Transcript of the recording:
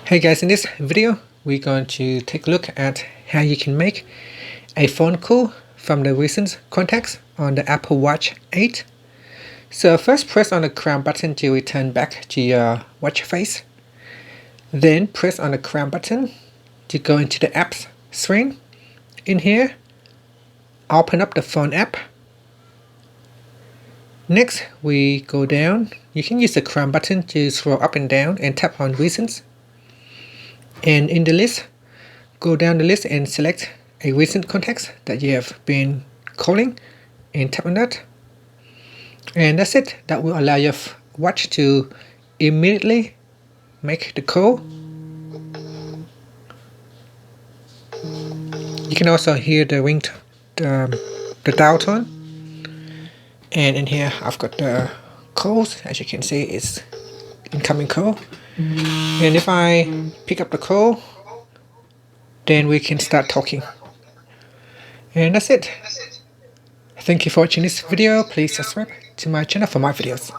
Hey guys, in this video we're going to take a look at how you can make a phone call from the recent contacts on the Apple Watch 8. So first press on the crown button to return back to your watch face. Then press on the crown button to go into the apps screen. In here, open up the phone app. Next we go down. You can use the crown button to scroll up and down and tap on recents. And in the list, go down the list and select a recent contact that you have been calling and tap on that. And that's it. That will allow your watch to immediately make the call. You can also hear the ring, the dial tone. And in here, I've got the calls. As you can see, it's incoming call. And if I pick up the call, then we can start talking. And that's it. Thank you for watching this video. Please subscribe to my channel for more videos.